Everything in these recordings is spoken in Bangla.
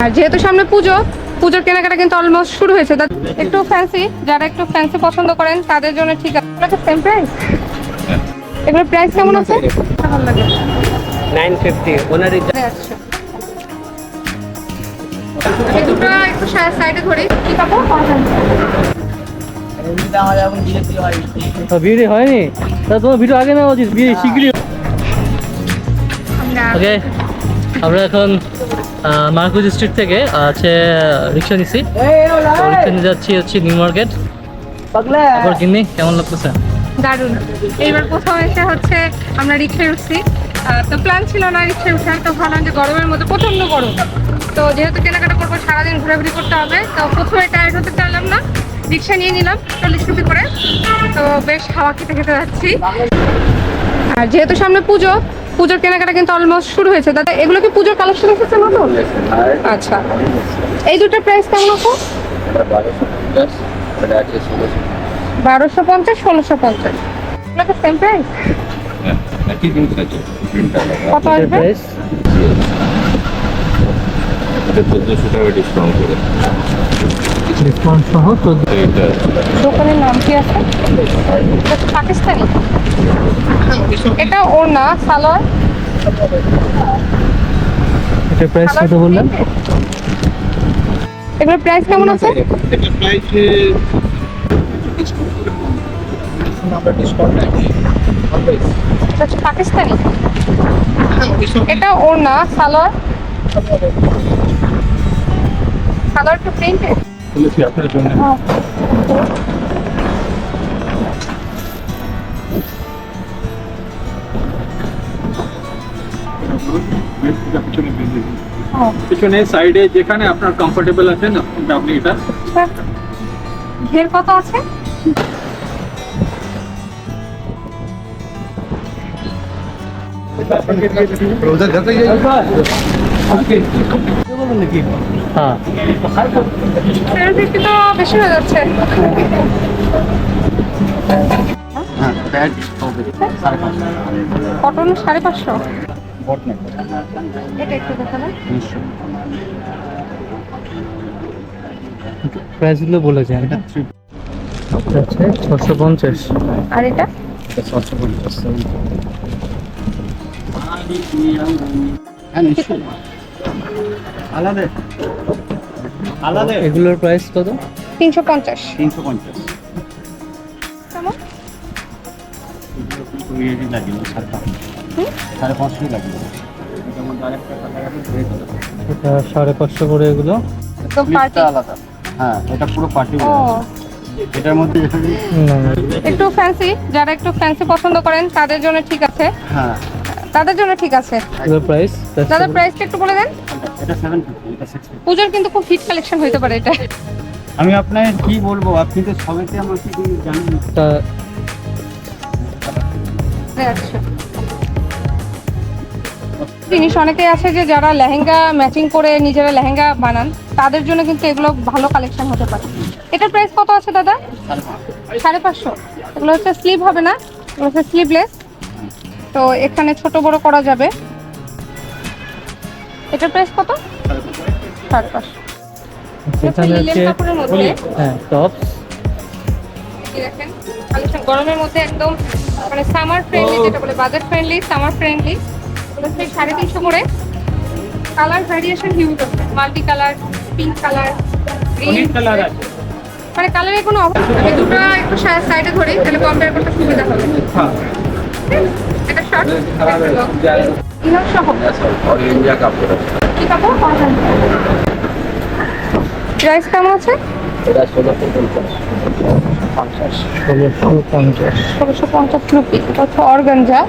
আর যেহেতু সামনে পুজোর কেনাকাটা কিন্তু অলমোস্ট শুরু হয়েছে। একটু ফ্যান্সি, যারা একটু ফ্যান্সি পছন্দ করেন তাদের জন্য ঠিক আছে। সেম প্রাইস, এগুলোর প্রাইস কেমন আছে? ভালো লাগে 950 ওনার আচ্ছা, এই দুটো একটু সাইডে ধরি। কি কাপড়? ভিডিও হয়নি, তা তোমার ভিডিও আগে নেওয়া উচিত, বিয়ে শীঘ্রই। ওকে, আমরা এখন মার্কুজ স্ট্রিট থেকে রিক্সা নিচ্ছি, রিক্সা নিয়ে যাচ্ছি নিউ মার্কেট। তারপর কিনি, কেমন লাগতেছে? দারুণ। এইবার প্রথম এসে আমরা রিক্সায় উঠছি। তো প্ল্যান ছিল না রিক্সায় উঠার, তো ভাবলাম যে গরমের মধ্যে প্রচন্ড গরম, তো যেহেতু কেনাকাটা করবো সারাদিন ঘোরাঘুরি করতে হবে, তো প্রথমে টায়ার্ড হতে চাইলাম না, রিক্সা নিয়ে নিলাম 40 রুপি করে। তো বেশ হাওয়া খেতে খেতে যাচ্ছি। আর যেহেতু সামনে পুজোর কেনাকাটা কিন্তু অলমোস্ট শুরু হয়েছে। দাদা, এগুলো কি পুজোর কালেকশন এসেছে নতুন? আচ্ছা, এই দুটোর প্রাইস কেমন আছে? 1250, 1650। এগুলো সেম প্রাইস? কত আসবে? ডিসকাউন্ট সহ দোকানের নাম কি আছে? পাকিস্তানি। এটা ওড়না, সালোয়ার। এটার প্রাইস কত বললেন? এগুলোর প্রাইস কেমন আছে? এটা হচ্ছে পাকিস্তানি। এটা ওড়না, সালোয়ার। সালোয়ারটা প্রিন্টেড। আপনার জন্য পিছনে সাইডে যেখানে আপনার কমফোর্টেবল আছে না, আপনি এটা। ঘের কত আছে? হ্যাঁ, 750 তো বেশি হয়ে যাচ্ছে। কটন 550। এটা একটু দেখাবেন। প্রাইসগুলো বলেছেন। আচ্ছা, 650। আর এটা আলাদা এগুলোর প্রাইস কত? 350। কেমন? এটা 550 করে এগুলো। একদম পার্টি। হ্যাঁ, এটা পুরো পার্টি। ও, এটার মধ্যে একটু ফ্যান্সি, যারা একটু ফ্যান্সি পছন্দ করেন তাদের জন্য ঠিক আছে। হ্যাঁ, তাদের জন্য ঠিক আছে। এগুলোর প্রাইস দাদা, প্রাইসটা একটু বলে দেন। এটা 750, এটা 650। পূজার কিন্তু খুব হিট কালেকশন হতে পারে এটা। আমি আপনাকে কি বলবো, আপনি তো সবাইতে আমার কি জানেন। তা আচ্ছা, জিনিস অনেকেই আছে যে যারা লেহেঙ্গা ম্যাচিং করে নিজেরা লেহেঙ্গা বানান, তাদের জন্য কিন্তু এগুলো ভালো কালেকশন হতে পারে। এটার প্রাইস কত আছে দাদা? 550। এগুলো হচ্ছে স্লিভ হবে না, এগুলো হচ্ছে স্লিভলেস, তো এখানে ছোট বড় করা যাবে। এটার প্রাইস কত? 550। এখানে আছে কাপড়ের মধ্যে হ্যাঁ টপস। এই দেখেন কালেকশন, গরমের মধ্যে একদম মানে সামার ফ্রেন্ডলি, যেটা বলে বাজেট ফ্রেন্ডলি, সামার ফ্রেন্ডলি। এগুলো 350 করে। কালার ভ্যারিয়েশন হিউজ আছে, multi colour, pink colour, green colour আছে। মানে কালারের কোনো অভাব নেই। আমি দুটো একটু সাইডে ধরি, তাহলে কম্পেয়ার করতে সুবিধা হবে। এটা শর্ট, ইনার সহ। কি কাপড়? প্রাইস কেমন আছে? 1650 রুপি। এটা হচ্ছে অর্গানজা।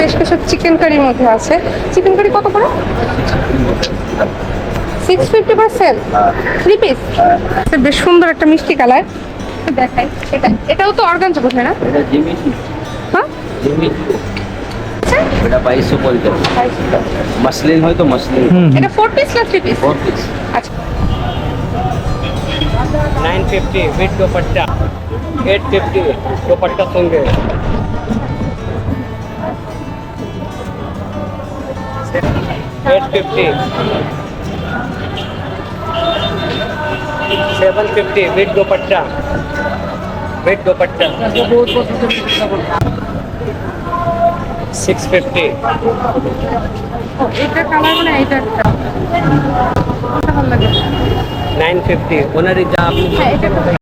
বেশ কিছু চিকেন কারির মধ্যে আছে। চিকেন কারি কত করে? 650 পার সেল, 3 পিস। বেশ সুন্দর একটা মিষ্টি কালার দেখাই। এটাও তো অর্গানজা বোধ হয় না? হ্যাঁ, এটা 2200 বলতে মসলিন হয় তো মসলিন। এটা 4 পিস না 3 পিস? 4 পিস। আচ্ছা, 950 উইথ দোপাট্টা, 850 দোপাট্টার সঙ্গে। 850 750 विद दुपट्टा 650 ও এটা কালার মানে এইটা একটা কোনটা ভালো লাগে 950 ওনারই যা আপনি হ্যাঁ এটা